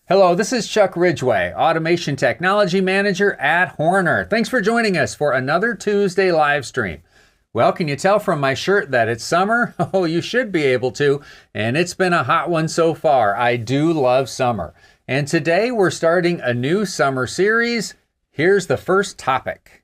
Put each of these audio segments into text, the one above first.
Hello, this is Chuck Ridgway, Automation Technology Manager at Horner. Thanks for joining us for another Tuesday live stream. Well, can you tell from my shirt that it's summer? Oh, you should be able to, and it's been a hot one so far. I do love summer. And today we're starting a new summer series. Here's the first topic.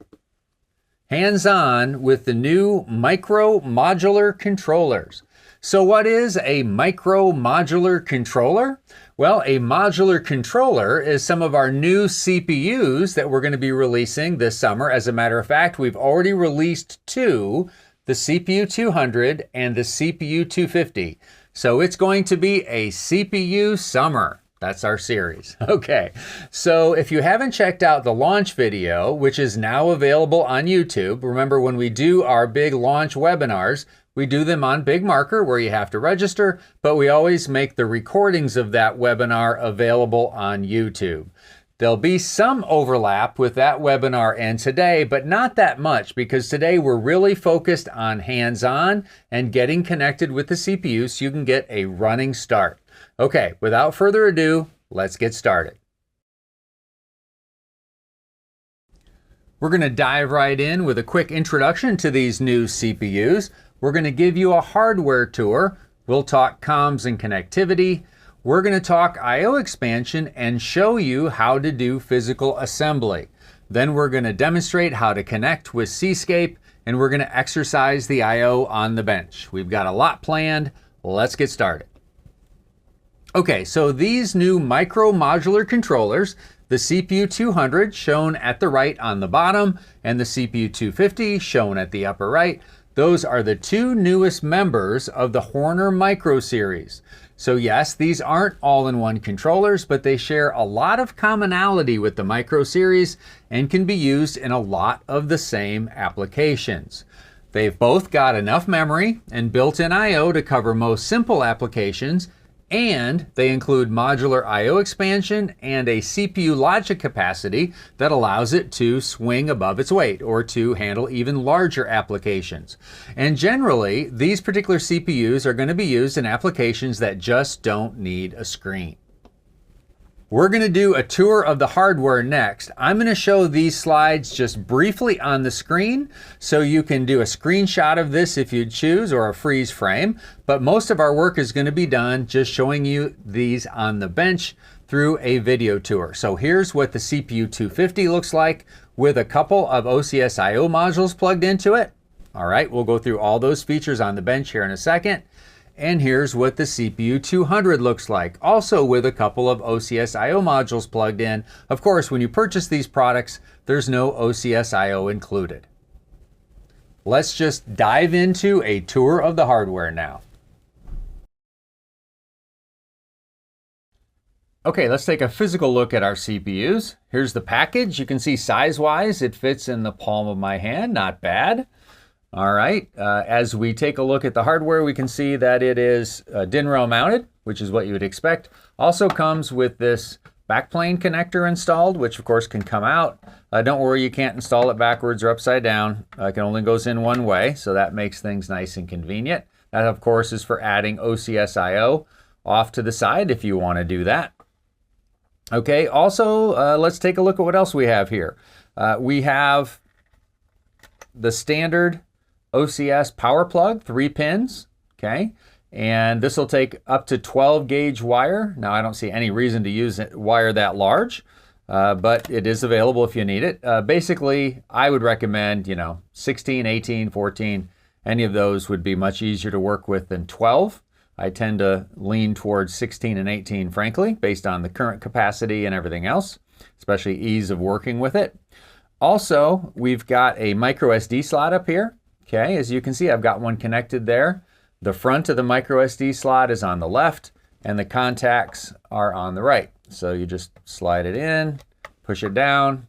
Hands-on with the new Micro Modular Controllers. So what is a Micro Modular Controller? Well, a modular controller is some of our new CPUs that we're going to be releasing this summer. As a matter of fact, we've already released two, the CPU200 and the CPU250. So it's going to be a CPU summer. That's our series. Okay, so if you haven't checked out the launch video, which is now available on YouTube, remember when we do our big launch webinars, we do them on Big Marker where you have to register, but we always make the recordings of that webinar available on YouTube. There'll be some overlap with that webinar and today, but not that much because today we're really focused on hands-on and getting connected with the CPU so you can get a running start. Okay, without further ado, let's get started. We're going to dive right in with a quick introduction to these new CPUs. We're going to give you a hardware tour. We'll talk comms and connectivity. We're going to talk I/O expansion and show you how to do physical assembly. Then we're going to demonstrate how to connect with Cscape, and we're going to exercise the I/O on the bench. We've got a lot planned. Let's get started. Okay, so these new micro modular controllers, the CPU200 shown at the right on the bottom and the CPU250 shown at the upper right, those are the two newest members of the Horner Micro series. So yes, these aren't all-in-one controllers, but they share a lot of commonality with the Micro series and can be used in a lot of the same applications. They've both got enough memory and built-in I/O to cover most simple applications, and they include modular I/O expansion and a CPU logic capacity that allows it to swing above its weight or to handle even larger applications. And generally, these particular CPUs are going to be used in applications that just don't need a screen. We're going to do a tour of the hardware next. I'm going to show these slides just briefly on the screen so you can do a screenshot of this if you choose or a freeze frame. But most of our work is going to be done just showing you these on the bench through a video tour. So here's what the CPU250 looks like with a couple of OCS-I modules plugged into it. All right, we'll go through all those features on the bench here in a second. And here's what the CPU200 looks like, also with a couple of OCS-I modules plugged in. Of course, when you purchase these products, there's no OCS-I included. Let's just dive into a tour of the hardware now. Okay, let's take a physical look at our CPUs. Here's the package. You can see size-wise, it fits in the palm of my hand, not bad. All right, as we take a look at the hardware, we can see that it is DIN rail mounted, which is what you would expect. Also comes with this backplane connector installed, which of course can come out. Don't worry, you can't install it backwards or upside down. It only goes in one way, so that makes things nice and convenient. That of course is for adding OCS-I off to the side if you want to do that. Okay, also let's take a look at what else we have here. We have the standard OCS power plug, 3 pins, okay? And this will take up to 12 gauge wire. Now I don't see any reason to use wire that large, but it is available if you need it. Basically, I would recommend, 16, 18, 14, any of those would be much easier to work with than 12. I tend to lean towards 16 and 18, frankly, based on the current capacity and everything else, especially ease of working with it. Also, we've got a micro SD slot up here. Okay, as you can see, I've got one connected there. The front of the micro SD slot is on the left and the contacts are on the right. So you just slide it in, push it down,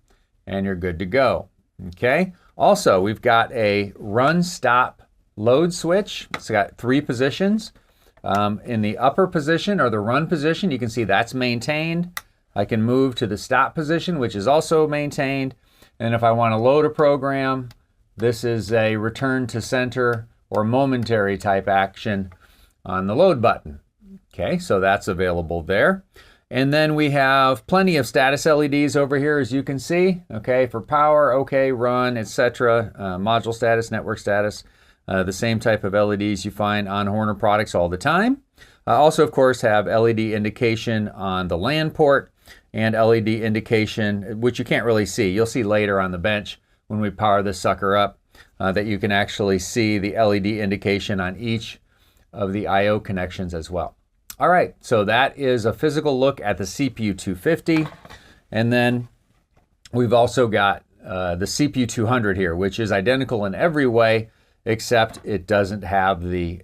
and you're good to go. Okay, also we've got a run, stop, load switch. It's got 3 positions. In the upper position or the run position, you can see that's maintained. I can move to the stop position, which is also maintained. And if I want to load a program, this is a return to center or momentary type action on the load button. Okay, so that's available there. And then we have plenty of status LEDs over here, as you can see, okay, for power, okay, run, etc., module status, network status, the same type of LEDs you find on Horner products all the time. Also, of course, have LED indication on the LAN port and LED indication, which you can't really see. You'll see later on the bench when we power this sucker up that you can actually see the LED indication on each of the I/O connections as well. All right, so that is a physical look at the CPU250. And then we've also got the CPU200 here, which is identical in every way, except it doesn't have the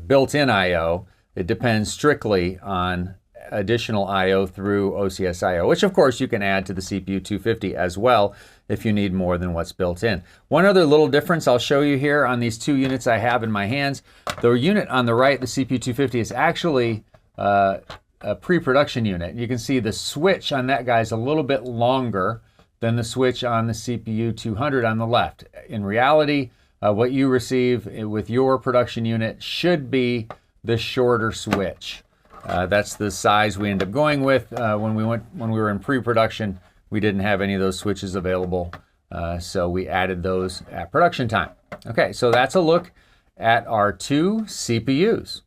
built-in I/O. It depends strictly on additional I/O through OCS-I, which of course you can add to the CPU250 as well if you need more than what's built in. One other little difference I'll show you here on these two units I have in my hands. The unit on the right, the CPU250, is actually a pre-production unit. You can see the switch on that guy is a little bit longer than the switch on the CPU200 on the left. In reality, what you receive with your production unit should be the shorter switch. That's the size we ended up going with. When we were in pre-production, we didn't have any of those switches available, so we added those at production time. Okay, so that's a look at our two CPUs.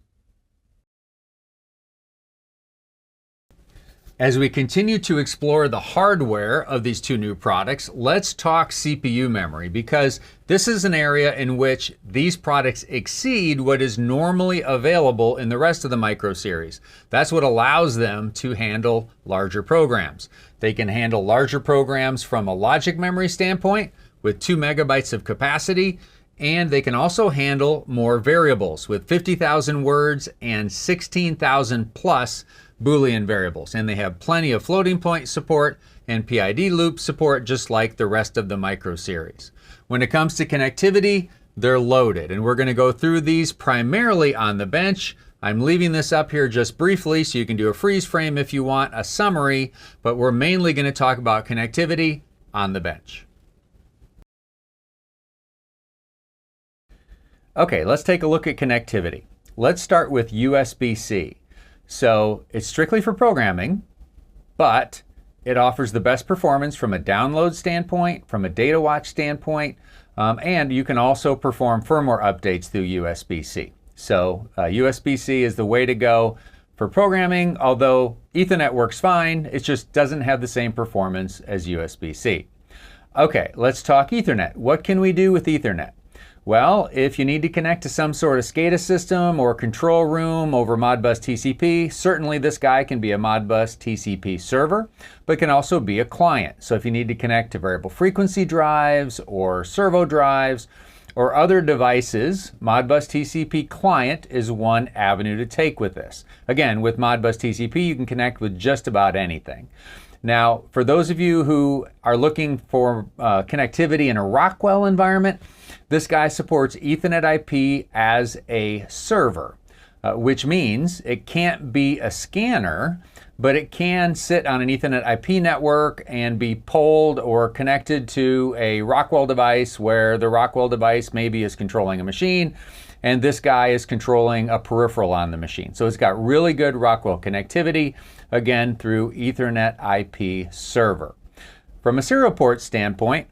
As we continue to explore the hardware of these two new products, let's talk CPU memory, because this is an area in which these products exceed what is normally available in the rest of the Micro series. That's what allows them to handle larger programs. They can handle larger programs from a logic memory standpoint with 2 megabytes of capacity, and they can also handle more variables with 50,000 words and 16,000 plus Boolean variables. And they have plenty of floating point support and PID loop support, just like the rest of the Micro series. When it comes to connectivity, they're loaded, and we're going to go through these primarily on the bench. I'm leaving this up here just briefly so you can do a freeze frame if you want a summary, but we're mainly going to talk about connectivity on the bench. Okay, let's take a look at connectivity. Let's start with USB-C. So it's strictly for programming, but it offers the best performance from a download standpoint, from a data watch standpoint, and you can also perform firmware updates through USB-C. So USB-C is the way to go for programming, although Ethernet works fine. It just doesn't have the same performance as USB-C. Okay, let's talk Ethernet. What can we do with Ethernet? Well, if you need to connect to some sort of SCADA system or control room over Modbus TCP, certainly this guy can be a Modbus TCP server, but can also be a client. So if you need to connect to variable frequency drives or servo drives or other devices, Modbus TCP client is one avenue to take with this. Again, with Modbus TCP, you can connect with just about anything. Now, for those of you who are looking for connectivity in a Rockwell environment, this guy supports Ethernet IP as a server, which means it can't be a scanner, but it can sit on an Ethernet IP network and be pulled or connected to a Rockwell device where the Rockwell device maybe is controlling a machine, and this guy is controlling a peripheral on the machine. So it's got really good Rockwell connectivity, again, through Ethernet IP server. From a serial port standpoint,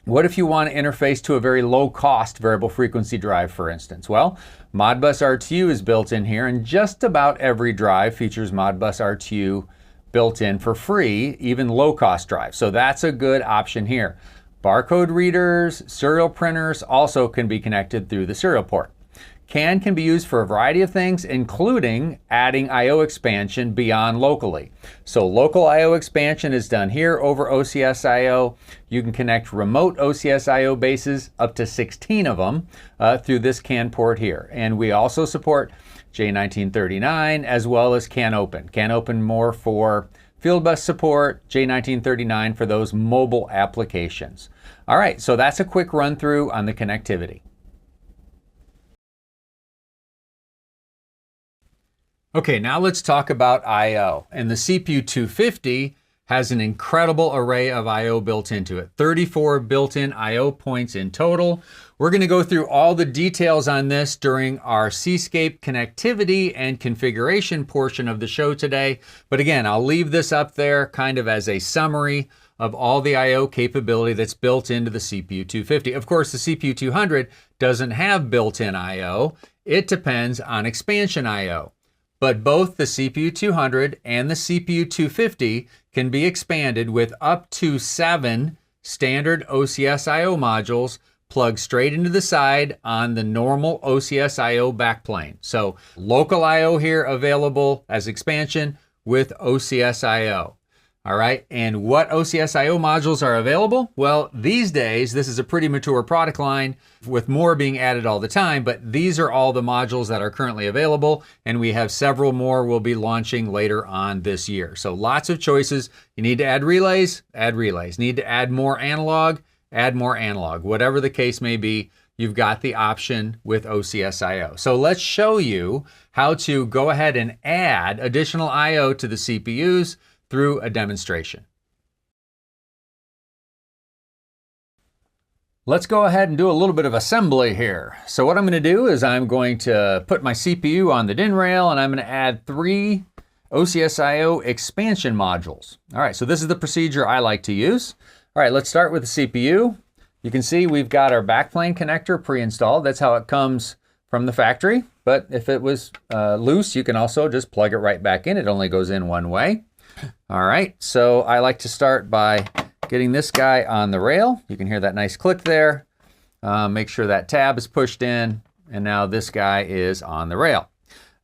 what if you want to interface to a very low-cost variable frequency drive, for instance? Well, Modbus RTU is built in here, and just about every drive features Modbus RTU built in for free, even low-cost drives. So that's a good option here. Barcode readers, serial printers also can be connected through the serial port. CAN can be used for a variety of things, including adding I/O expansion beyond locally. So local I/O expansion is done here over OCS-I. You can connect remote OCS-I bases, up to 16 of them, through this CAN port here. And we also support J1939 as well as CAN Open. CAN Open more for field bus support, J1939 for those mobile applications. All right, so that's a quick run through on the connectivity. Okay, now let's talk about I/O. And the CPU250 has an incredible array of I/O built into it. 34 built-in I/O points in total. We're going to go through all the details on this during our Cscape connectivity and configuration portion of the show today. But again, I'll leave this up there kind of as a summary of all the I/O capability that's built into the CPU250. Of course, the CPU200 doesn't have built-in I/O. It depends on expansion I/O. But both the CPU200 and the CPU250 can be expanded with up to 7 standard OCS-I/O modules plugged straight into the side on the normal OCS-I/O backplane. So local I/O here available as expansion with OCS-I/O. All right, and what OCS-I/O modules are available? Well, these days, this is a pretty mature product line with more being added all the time, but these are all the modules that are currently available, and we have several more we'll be launching later on this year. So lots of choices. You need to add relays, add relays. Need to add more analog, add more analog. Whatever the case may be, you've got the option with OCS-I/O. So let's show you how to go ahead and add additional I/O to the CPUs through a demonstration. Let's go ahead and do a little bit of assembly here. So what I'm going to do is I'm going to put my CPU on the DIN rail and I'm going to add 3 OCS-I/O expansion modules. All right, so this is the procedure I like to use. All right, let's start with the CPU. You can see we've got our backplane connector pre-installed. That's how it comes from the factory. But if it was loose, you can also just plug it right back in. It only goes in one way. All right, so I like to start by getting this guy on the rail. You can hear that nice click there. Make sure that tab is pushed in, and now this guy is on the rail.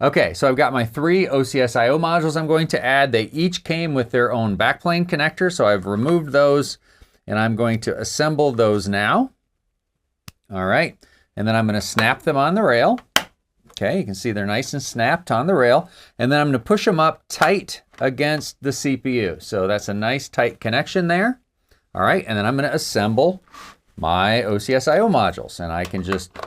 Okay, so I've got my 3 OCS-I/O modules I'm going to add. They each came with their own backplane connector, so I've removed those, and I'm going to assemble those now. All right, and then I'm going to snap them on the rail. Okay, you can see they're nice and snapped on the rail. And then I'm going to push them up tight against the CPU. So that's a nice tight connection there. All right, and then I'm going to assemble my OCS-I/O modules. And I can just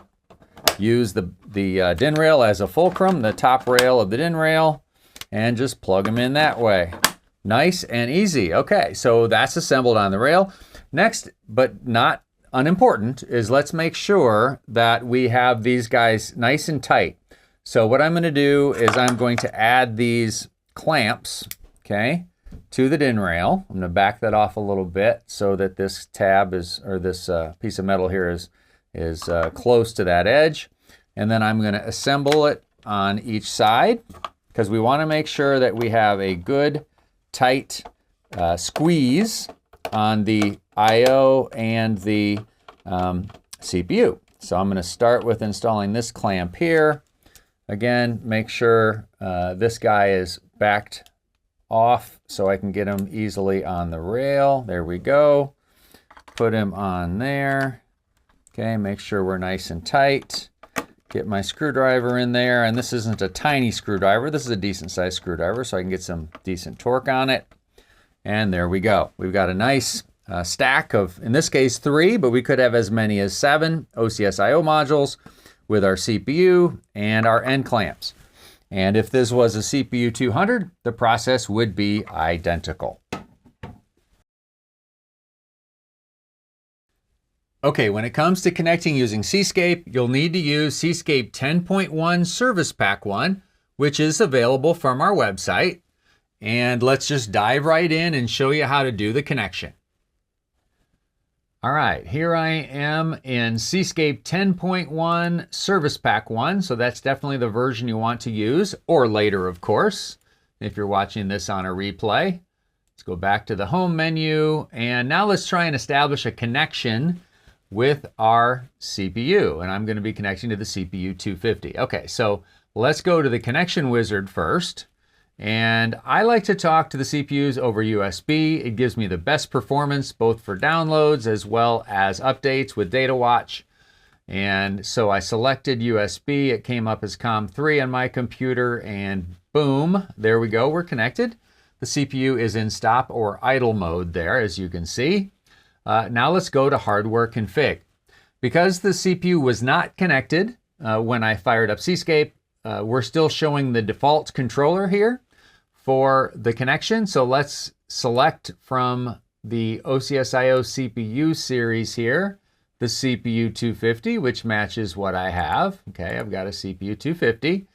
use the DIN rail as a fulcrum, the top rail of the DIN rail, and just plug them in that way. Nice and easy. Okay, so that's assembled on the rail. Next, but not unimportant, is let's make sure that we have these guys nice and tight. So what I'm going to do is I'm going to add these clamps, okay, to the DIN rail. I'm going to back that off a little bit so that this tab is, or this piece of metal here is close to that edge. And then I'm going to assemble it on each side because we want to make sure that we have a good tight squeeze on the I/O and the CPU. So I'm going to start with installing this clamp here. Again, make sure this guy is backed off so I can get him easily on the rail. There we go. Put him on there. Okay, make sure we're nice and tight. Get my screwdriver in there, and this isn't a tiny screwdriver. This is a decent sized screwdriver so I can get some decent torque on it. And there we go. We've got a nice stack of, in this case, 3, but we could have as many as 7 OCS-I/O modules with our CPU and our end clamps. And if this was a CPU200, the process would be identical. Okay, when it comes to connecting using Cscape, you'll need to use Cscape 10.1 Service Pack 1, which is available from our website. And let's just dive right in and show you how to do the connection. All right, here I am in Cscape 10.1 Service Pack 1, so that's definitely the version you want to use, or later, of course, if you're watching this on a replay. Let's go back to the home menu, and now let's try and establish a connection with our CPU, and I'm going to be connecting to the CPU250. Okay, so let's go to the connection wizard first. And I like to talk to the CPUs over USB. It gives me the best performance both for downloads as well as updates with DataWatch. And so I selected USB. It came up as COM3 on my computer, and boom, there we go, we're connected. The CPU is in stop or idle mode there, as you can see. Now let's go to hardware config. Because the CPU was not connected when I fired up Cscape, we're still showing the default controller here for the connection. So let's select from the OCS-I CPU series here, the CPU250, which matches what I have. Okay, I've got a CPU250,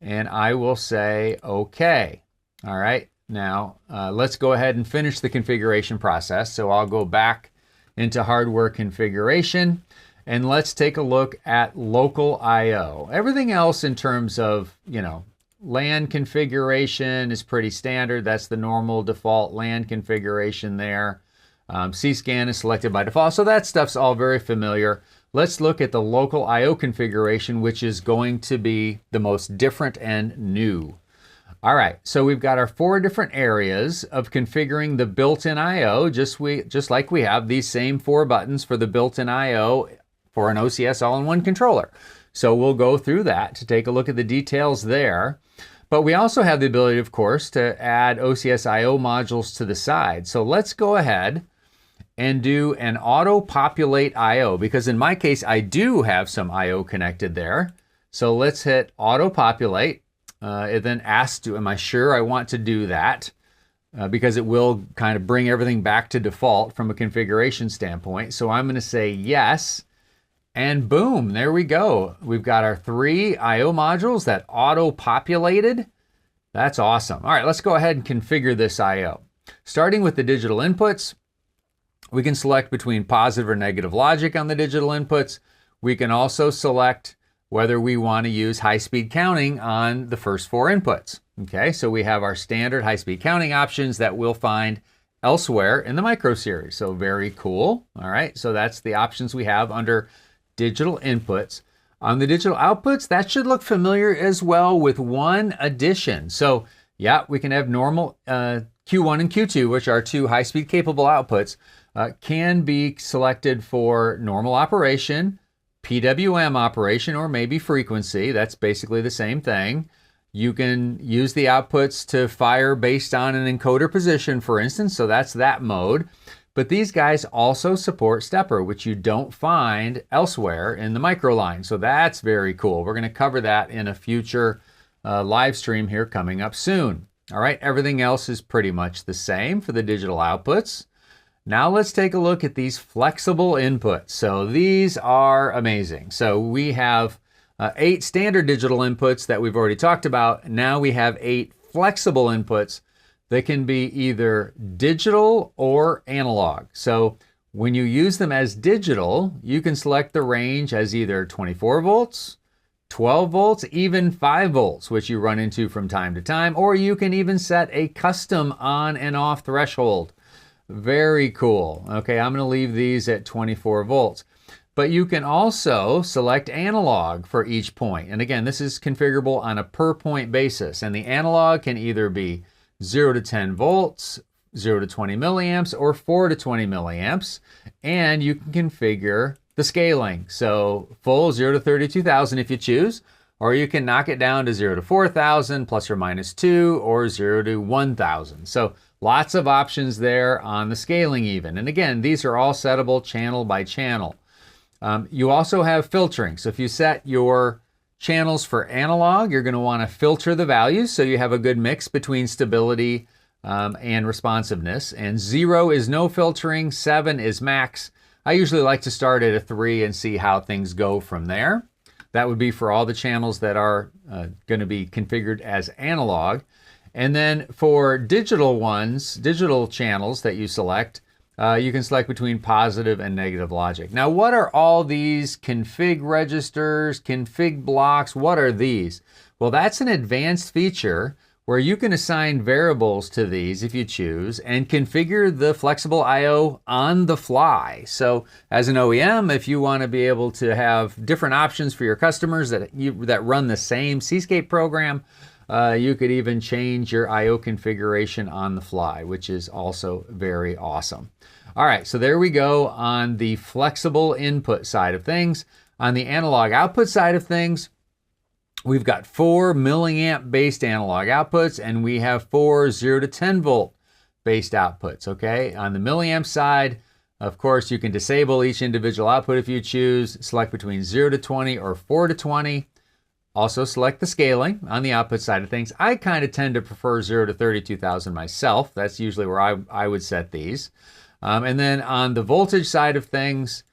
and I will say OK. All right, now let's go ahead and finish the configuration process. So I'll go back into hardware configuration, and let's take a look at local I/O. Everything else in terms of, LAN configuration is pretty standard. That's the normal default LAN configuration there. CScan is selected by default, so that stuff's all very familiar. Let's look at the local I/O configuration, which is going to be the most different and new. All right, so we've got our 4 different areas of configuring the built-in I/O, just like we have these same 4 buttons for the built-in I/O for an OCS all-in-one controller. So we'll go through that to take a look at the details there. But we also have the ability, of course, to add OCS I/O modules to the side. So let's go ahead and do an auto-populate I/O, because in my case, I do have some I/O connected there. So let's hit auto-populate. It then asks, am I sure I want to do that? Because it will kind of bring everything back to default from a configuration standpoint. So I'm going to say yes. And boom, there we go. We've got our 3 I/O modules that auto-populated. That's awesome. All right, let's go ahead and configure this I/O. Starting with the digital inputs, we can select between positive or negative logic on the digital inputs. We can also select whether we want to use high-speed counting on the first 4 inputs. Okay, so we have our standard high-speed counting options that we'll find elsewhere in the Micro series. So very cool. All right, so that's the options we have under digital inputs. On the digital outputs, that should look familiar as well, with one addition. So yeah, we can have normal Q1 and Q2, which are 2 high-speed capable outputs, can be selected for normal operation, PWM operation, or maybe frequency. That's basically the same thing. You can use the outputs to fire based on an encoder position, for instance, so that's that mode. But these guys also support stepper, which you don't find elsewhere in the micro line. So that's very cool. We're going to cover that in a future live stream here coming up soon. All right, everything else is pretty much the same for the digital outputs. Now let's take a look at these flexible inputs. So these are amazing. So we have 8 standard digital inputs that we've already talked about. Now we have 8 flexible inputs. They can be either digital or analog. So when you use them as digital, you can select the range as either 24 volts, 12 volts, even 5 volts, which you run into from time to time, or you can even set a custom on and off threshold. Very cool. Okay, I'm going to leave these at 24 volts. But you can also select analog for each point. And again, this is configurable on a per point basis. And the analog can either be 0 to 10 volts, 0 to 20 milliamps, or 4 to 20 milliamps. And you can configure the scaling. So full 0 to 32,000 if you choose, or you can knock it down to 0 to 4,000 plus or minus 2, or 0 to 1,000. So lots of options there on the scaling even. And again, these are all settable channel by channel. You also have filtering. So if you set your channels for analog, you're going to want to filter the values so you have a good mix between stability and responsiveness. And 0 is no filtering, 7 is max. I usually like to start at a 3 and see how things go from there. That would be for all the channels that are going to be configured as analog. And then for digital ones, digital channels that you select, you can select between positive and negative logic. Now, what are all these config registers, config blocks? What are these? Well, that's an advanced feature where you can assign variables to these if you choose and configure the flexible I/O on the fly. So as an OEM, if you want to be able to have different options for your customers that run the same Cscape program, you could even change your I/O configuration on the fly, which is also very awesome. All right, so there we go on the flexible input side of things. On the analog output side of things, we've got 4 milliamp based analog outputs, and we have 4 0 to 10 volt based outputs, okay? On the milliamp side, of course, you can disable each individual output if you choose, select between 0 to 20 or 4 to 20. Also select the scaling on the output side of things. I kind of tend to prefer 0 to 32,000 myself. That's usually where I would set these. And then on the voltage side of things,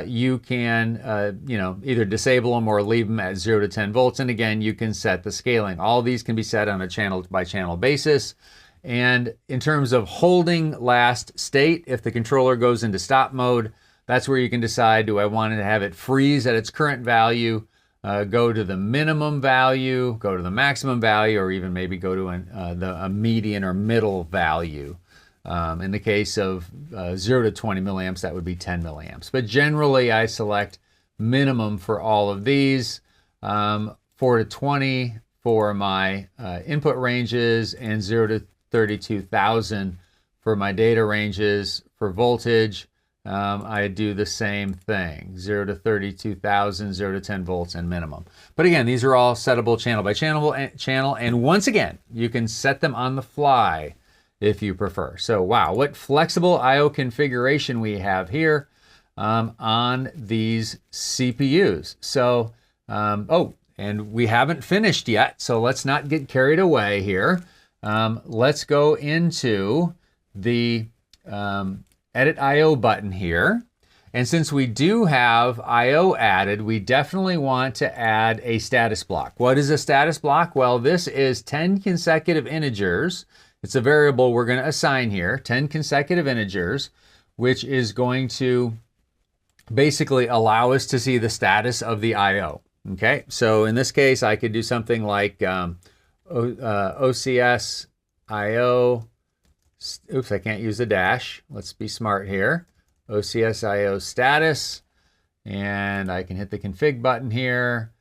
you can either disable them or leave them at 0 to 10 volts. And again, you can set the scaling. All these can be set on a channel by channel basis. And in terms of holding last state, if the controller goes into stop mode, that's where you can decide, do I want to have it freeze at its current value, go to the minimum value, go to the maximum value, or even maybe go to a median or middle value. In the case of 0 to 20 milliamps, that would be 10 milliamps. But generally, I select minimum for all of these, 4 to 20 for my input ranges, and 0 to 32,000 for my data ranges. For voltage, I do the same thing, 0 to 32,000, 0 to 10 volts, and minimum. But again, these are all settable channel by channel, and once again, you can set them on the fly if you prefer. So wow, what flexible I/O configuration we have here on these CPUs. So, and we haven't finished yet, so let's not get carried away here. Let's go into the Edit I/O button here. And since we do have I/O added, we definitely want to add a status block. What is a status block? Well, this is 10 consecutive integers. It's a variable we're going to assign here, 10 consecutive integers, which is going to basically allow us to see the status of the I/O. Okay, so in this case, I could do something like OCS-IO. Oops, I can't use a dash. Let's be smart here. OCS-IO status, and I can hit the config button here,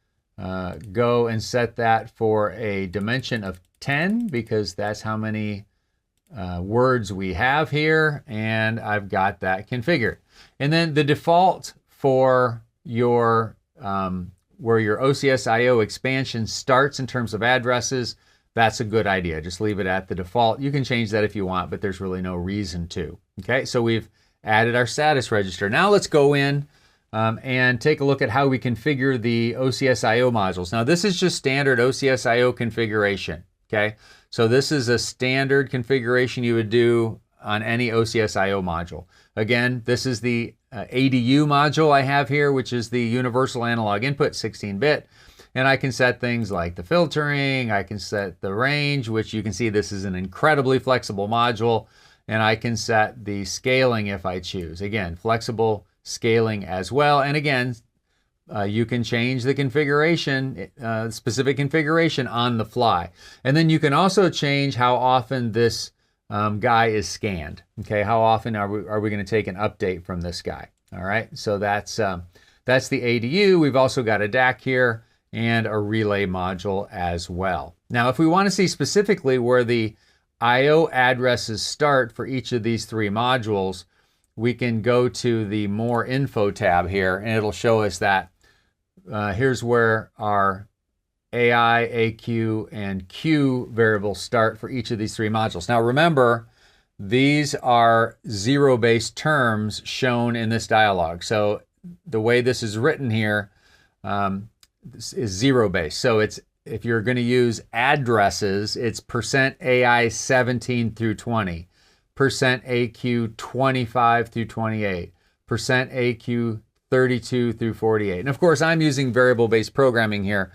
go and set that for a dimension of 10 because that's how many words we have here, and I've got that configured. And then the default for your where your OCS-IO expansion starts in terms of addresses, that's a good idea. Just leave it at the default. You can change that if you want, but there's really no reason to. Okay, so we've added our status register. Now let's go in and take a look at how we configure the OCS-IO modules. Now this is just standard OCS-IO configuration. Okay, so this is a standard configuration you would do on any OCS-IO module. Again, this is the ADU module I have here, which is the universal analog input, 16-bit. And I can set things like the filtering, I can set the range, which you can see this is an incredibly flexible module. And I can set the scaling if I choose. Again, flexible scaling as well. And again, you can change the configuration, specific configuration on the fly. And then you can also change how often this guy is scanned. Okay, how often are we going to take an update from this guy? All right, so that's the ADU. We've also got a DAC here and a relay module as well. Now, if we want to see specifically where the I/O addresses start for each of these three modules, we can go to the More Info tab here, and it'll show us that here's where our AI, AQ, and Q variables start for each of these three modules. Now remember, these are zero-based terms shown in this dialog. So the way this is written here is zero-based. So it's, if you're going to use addresses, it's %AI 17 through 20, %AQ 25 through 28, %AQ 32 through 48. And of course, I'm using variable-based programming here.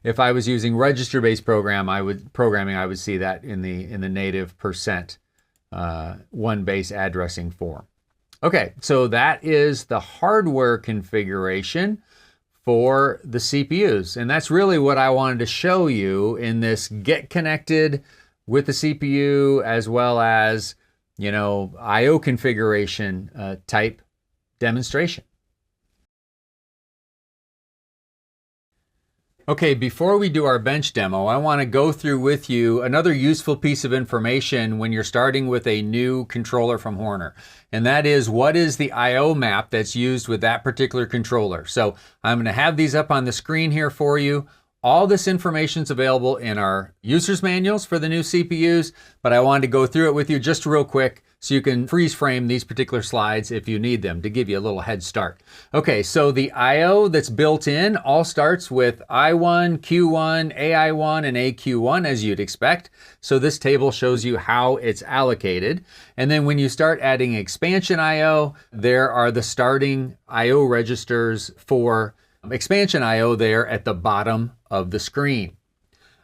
If I was using register-based programming, I would see that in the native %1 base addressing form. Okay, so that is the hardware configuration for the CPUs. And that's really what I wanted to show you in this get connected with the CPU as well as, you know, I/O configuration type demonstration. Okay, before we do our bench demo, I want to go through with you another useful piece of information when you're starting with a new controller from Horner. And that is, what is the I/O map that's used with that particular controller? So I'm going to have these up on the screen here for you. All this information is available in our user's manuals for the new CPUs, but I wanted to go through it with you just real quick so you can freeze frame these particular slides if you need them to give you a little head start. Okay, so the I/O that's built in all starts with I1, Q1, AI1, and AQ1 as you'd expect. So this table shows you how it's allocated. And then when you start adding expansion I/O, there are the starting I/O registers for expansion I/O there at the bottom of the screen.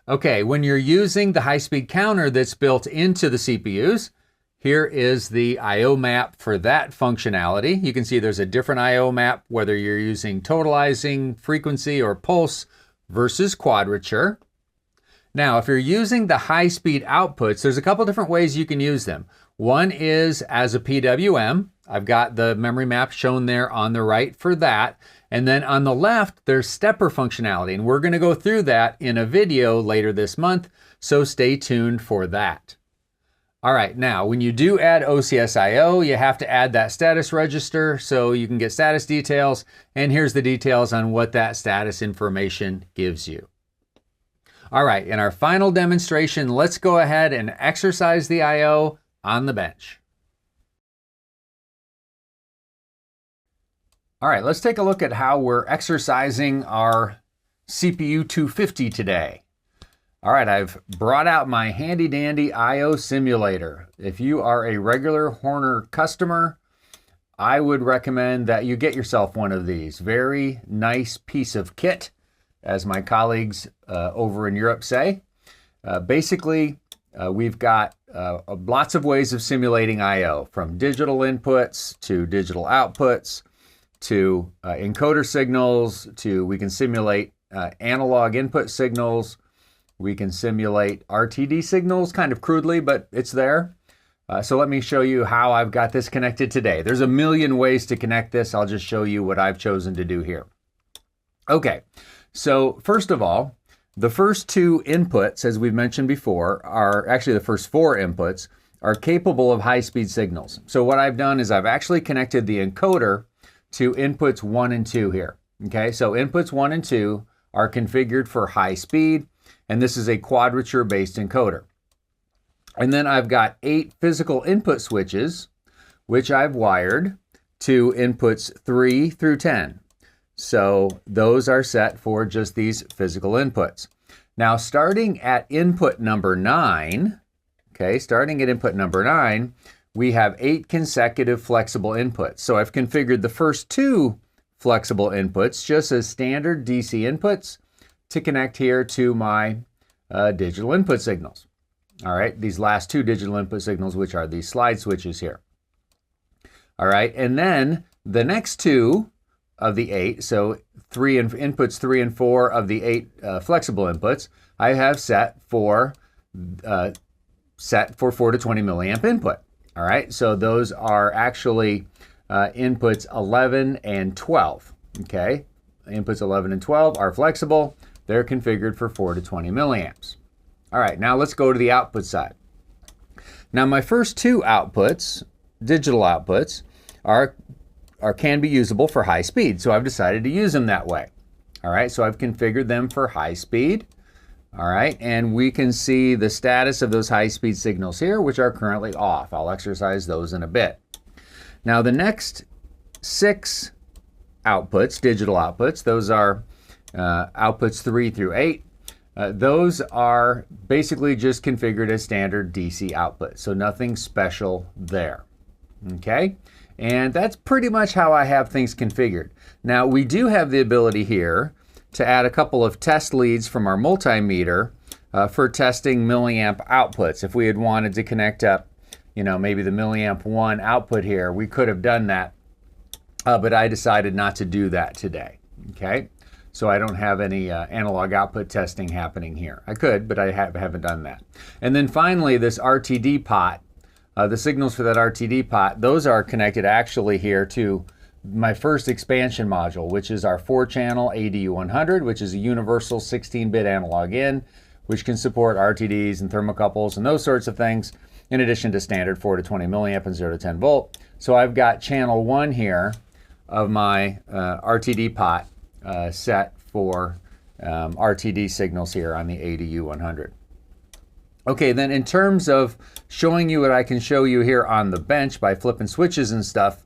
Okay, when you're using the high-speed counter that's built into the CPUs, here is the I/O map for that functionality. You can see there's a different I/O map, whether you're using totalizing, frequency, or pulse versus quadrature. Now, if you're using the high-speed outputs, there's a couple different ways you can use them. One is as a PWM. I've got the memory map shown there on the right for that. And then on the left, there's stepper functionality. And we're going to go through that in a video later this month, so stay tuned for that. All right, now when you do add OCS-I/O, you have to add that status register so you can get status details. And here's the details on what that status information gives you. All right, in our final demonstration, let's go ahead and exercise the I/O on the bench. All right, let's take a look at how we're exercising our CPU250 today. All right, I've brought out my handy dandy I/O simulator. If you are a regular Horner customer, I would recommend that you get yourself one of these. Very nice piece of kit, as my colleagues over in Europe say. Basically, we've got lots of ways of simulating I/O, from digital inputs to digital outputs, to encoder signals, to we can simulate analog input signals. We can simulate RTD signals kind of crudely, but it's there. So let me show you how I've got this connected today. There's a million ways to connect this. I'll just show you what I've chosen to do here. Okay, so first of all, the first two inputs, as we've mentioned before, are actually the first four inputs, are capable of high-speed signals. So what I've done is I've actually connected the encoder to inputs 1 and 2 here. Okay, so inputs 1 and 2 are configured for high speed, and this is a quadrature-based encoder. And then I've got 8 physical input switches, which I've wired to inputs 3 through 10. So those are set for just these physical inputs. Now, starting at input number 9, okay, starting at input number 9, we have 8 consecutive flexible inputs. So I've configured the first 2 flexible inputs just as standard DC inputs to connect here to my digital input signals. All right, these last 2 digital input signals, which are these slide switches here. All right, and then the next 2 of the 8, so inputs 3 and 4 of the 8 flexible inputs, I have set for 4 to 20 milliamp input. All right, so those are actually inputs 11 and 12, okay? Inputs 11 and 12 are flexible. They're configured for 4 to 20 milliamps. All right, now let's go to the output side. Now my first 2 outputs, digital outputs, can be usable for high speed, so I've decided to use them that way. All right, so I've configured them for high speed. All right, and we can see the status of those high-speed signals here, which are currently off. I'll exercise those in a bit. Now, the next 6 outputs, digital outputs, those are outputs 3 through 8. Those are basically just configured as standard DC output, so nothing special there. Okay, and that's pretty much how I have things configured. Now, we do have the ability here to add a couple of test leads from our multimeter for testing milliamp outputs. If we had wanted to connect up, maybe the milliamp 1 output here, we could have done that, but I decided not to do that today, okay? So I don't have any analog output testing happening here. I could, but I haven't done that. And then finally, this RTD pot, the signals for that RTD pot, those are connected actually here to my first expansion module, which is our 4-channel ADU100, which is a universal 16-bit analog in, which can support RTDs and thermocouples and those sorts of things, in addition to standard 4 to 20 milliamp and 0 to 10 volt. So I've got channel 1 here of my RTD pot set for RTD signals here on the ADU100. Okay, then in terms of showing you what I can show you here on the bench by flipping switches and stuff,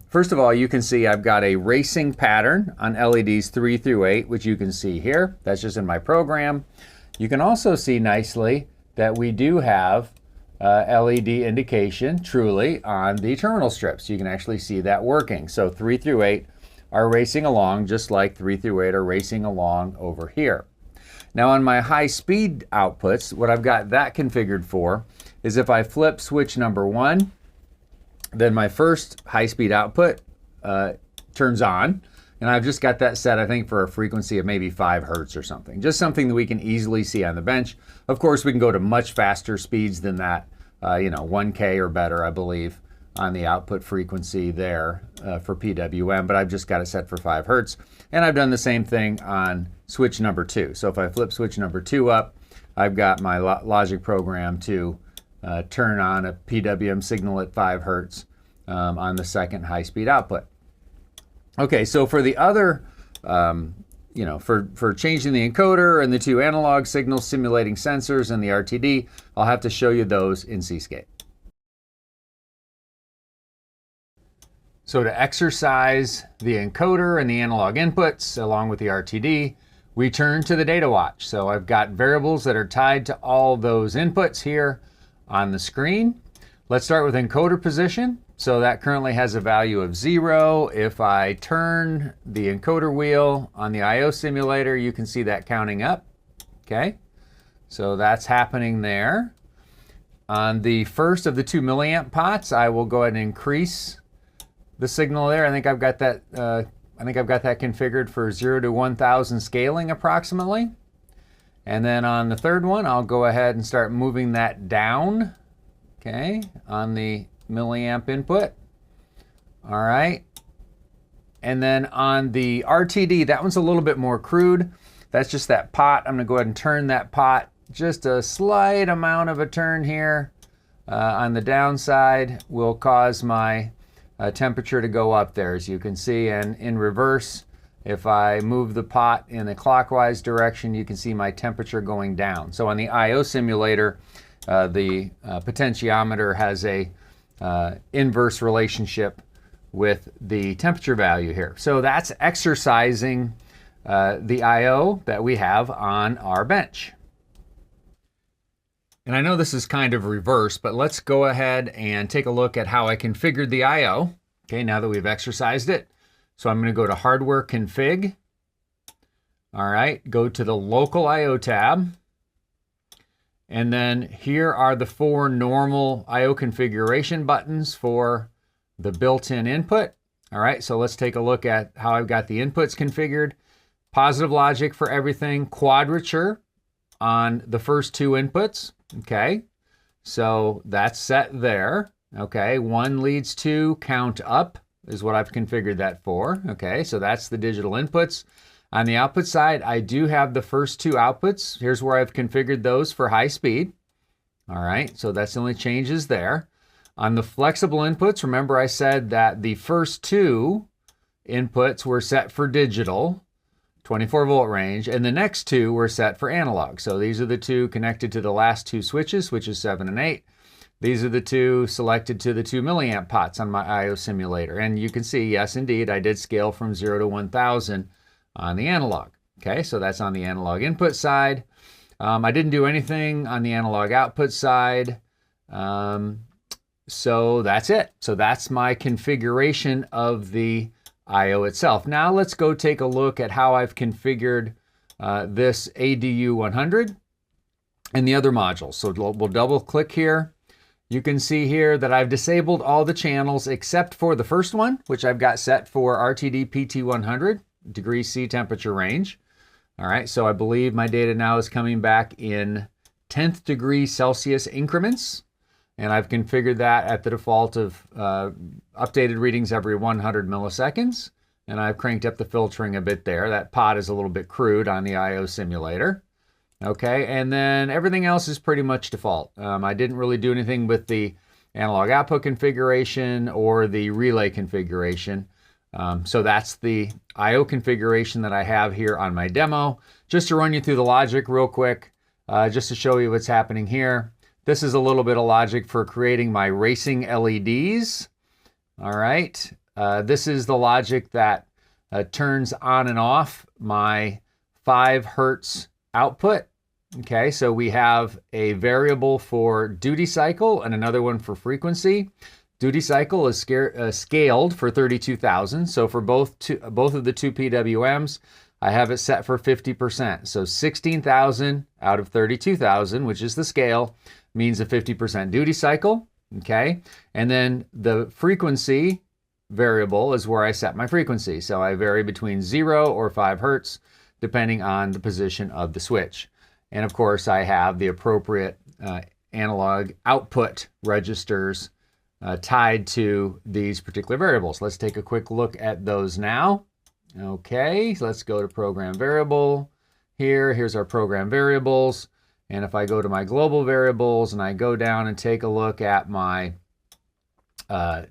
first of all, you can see I've got a racing pattern on LEDs 3 through 8, which you can see here. That's just in my program. You can also see nicely that we do have LED indication, truly, on the terminal strips. You can actually see that working. So 3 through 8 are racing along just like 3 through 8 are racing along over here. Now on my high speed outputs, what I've got that configured for is if I flip switch number 1, then my first high speed output turns on, and I've just got that set, I think, for a frequency of maybe 5 hertz or something. Just something that we can easily see on the bench. Of course, we can go to much faster speeds than that, 1K or better, I believe, on the output frequency there for PWM, but I've just got it set for 5 hertz. And I've done the same thing on switch number 2. So if I flip switch number 2 up, I've got my logic program to turn on a PWM signal at 5 hertz on the second high-speed output. Okay, so for the other, for changing the encoder and the 2 analog signals, simulating sensors and the RTD, I'll have to show you those in Cscape. So to exercise the encoder and the analog inputs along with the RTD, we turn to the data watch. So I've got variables that are tied to all those inputs here on the screen. Let's start with encoder position. So that currently has a value of 0. If I turn the encoder wheel on the I/O simulator, you can see that counting up. Okay, so that's happening there. On the first of the 2 milliamp pots, I will go ahead and increase the signal there. I think I've got that configured for 0 to 1000 scaling approximately. And then on the third one, I'll go ahead and start moving that down, okay, on the milliamp input. All right. And then on the RTD, that one's a little bit more crude. That's just that pot. I'm going to go ahead and turn that pot just a slight amount of a turn here on the downside will cause my temperature to go up there, as you can see. And in reverse, if I move the pot in a clockwise direction, you can see my temperature going down. So on the I/O simulator, the potentiometer has a inverse relationship with the temperature value here. So that's exercising the I/O that we have on our bench. And I know this is kind of reverse, but let's go ahead and take a look at how I configured the I/O, okay, now that we've exercised it. So I'm going to go to Hardware Config. All right, go to the Local I/O tab. And then here are the 4 normal I/O configuration buttons for the built-in input. All right, so let's take a look at how I've got the inputs configured. Positive logic for everything, quadrature on the first 2 inputs. Okay, so that's set there. Okay, 1 leads to count up is what I've configured that for. Okay, so that's the digital inputs. On the output side, I do have the first 2 outputs. Here's where I've configured those for high speed. All right, so that's the only changes there. On the flexible inputs, remember I said that the first 2 inputs were set for digital, 24 volt range, and the next 2 were set for analog. So these are the 2 connected to the last 2 switches, switches 7 and 8. These are the 2 selected to the 2 milliamp pots on my I/O simulator. And you can see, yes, indeed, I did scale from 0 to 1000 on the analog. Okay, so that's on the analog input side. I didn't do anything on the analog output side. So that's it. So that's my configuration of the I/O itself. Now let's go take a look at how I've configured this ADU100 and the other modules. So we'll double click here. You can see here that I've disabled all the channels except for the first one, which I've got set for RTD PT100 degrees C temperature range. All right, so I believe my data now is coming back in 10th degree Celsius increments. And I've configured that at the default of updated readings every 100 milliseconds. And I've cranked up the filtering a bit there. That pot is a little bit crude on the I/O simulator. Okay, and then everything else is pretty much default. I didn't really do anything with the analog output configuration or the relay configuration. So that's the I/O configuration that I have here on my demo. Just to run you through the logic real quick, just to show you what's happening here. This is a little bit of logic for creating my racing LEDs. All right, this is the logic that turns on and off my 5 Hertz output. Okay, so we have a variable for duty cycle and another one for frequency. Duty cycle is scaled for 32,000. So for both of the two PWMs, I have it set for 50%. So 16,000 out of 32,000, which is the scale, means a 50% duty cycle. Okay, and then the frequency variable is where I set my frequency. So I vary between 0 or 5 Hertz, depending on the position of the switch. And of course, I have the appropriate analog output registers tied to these particular variables. Let's take a quick look at those now. Okay, so let's go to program variable here. Here's our program variables. And if I go to my global variables and I go down and take a look at my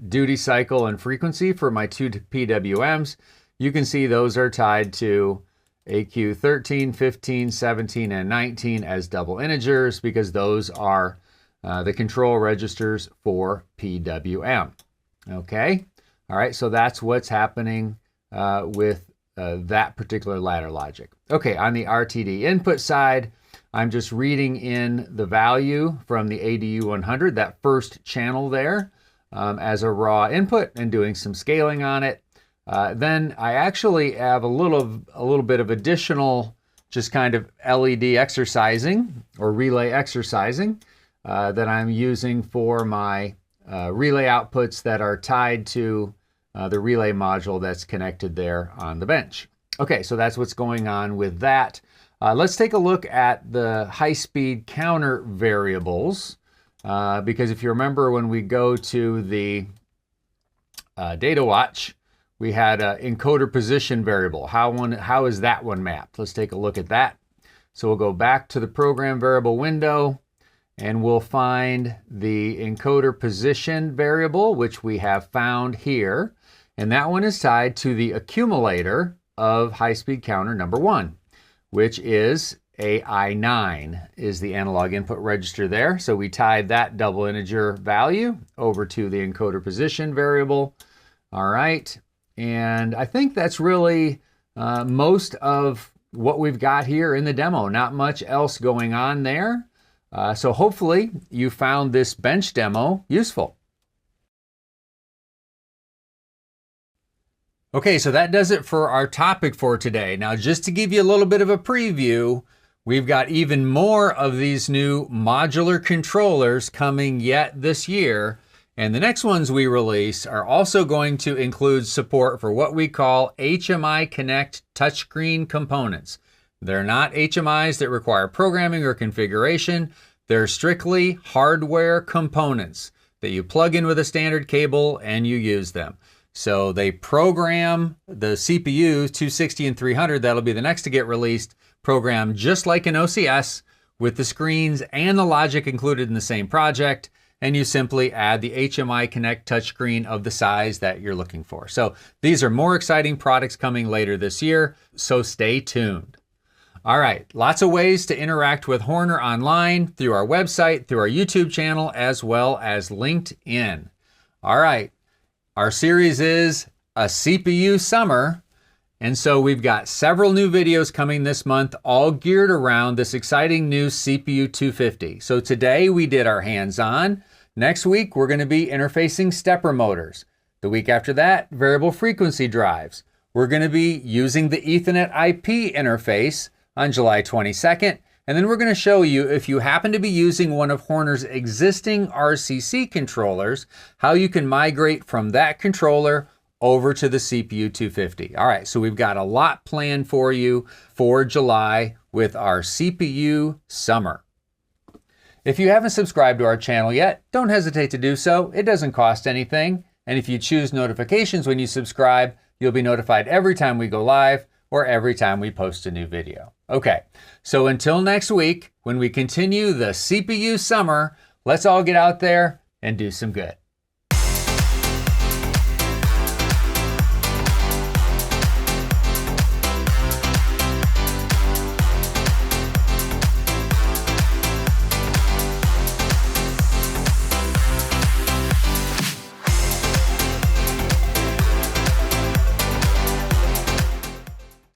duty cycle and frequency for my 2 PWMs, you can see those are tied to AQ 13, 15, 17, and 19 as double integers because those are the control registers for PWM. Okay, all right, so that's what's happening with that particular ladder logic. Okay, on the RTD input side, I'm just reading in the value from the ADU100, that first channel there, as a raw input and doing some scaling on it. Then I actually have a little bit of additional just kind of LED exercising or relay exercising that I'm using for my relay outputs that are tied to the relay module that's connected there on the bench. Okay, so that's what's going on with that. Let's take a look at the high-speed counter variables because if you remember when we go to the data watch, we had an encoder position variable. How is that one mapped? Let's take a look at that. So we'll go back to the program variable window and we'll find the encoder position variable, which we have found here. And that one is tied to the accumulator of high-speed counter number 1, which is AI9 is the analog input register there. So we tied that double integer value over to the encoder position variable. All right. And I think that's really most of what we've got here in the demo. Not much else going on there. So hopefully you found this bench demo useful. Okay, so that does it for our topic for today. Now, just to give you a little bit of a preview, we've got even more of these new modular controllers coming yet this year. And the next ones we release are also going to include support for what we call HMI Connect touchscreen components. They're not HMIs that require programming or configuration. They're strictly hardware components that you plug in with a standard cable and you use them. So they program the CPUs 260 and 300, that'll be the next to get released, programmed just like an OCS with the screens and the logic included in the same project. And you simply add the HMI Connect touchscreen of the size that you're looking for. So these are more exciting products coming later this year, so stay tuned. All right, lots of ways to interact with Horner online through our website, through our YouTube channel, as well as LinkedIn. All right, our series is a CPU summer. And so we've got several new videos coming this month, all geared around this exciting new CPU250. So today we did our hands-on. Next week, we're going to be interfacing stepper motors. The week after that, variable frequency drives. We're going to be using the Ethernet IP interface on July 22nd. And then we're going to show you, if you happen to be using one of Horner's existing RCC controllers, how you can migrate from that controller over to the CPU250. All right, so we've got a lot planned for you for July with our CPU summer. If you haven't subscribed to our channel yet, don't hesitate to do so. It doesn't cost anything. And if you choose notifications when you subscribe, you'll be notified every time we go live or every time we post a new video. Okay, so until next week, when we continue the CPU summer, let's all get out there and do some good.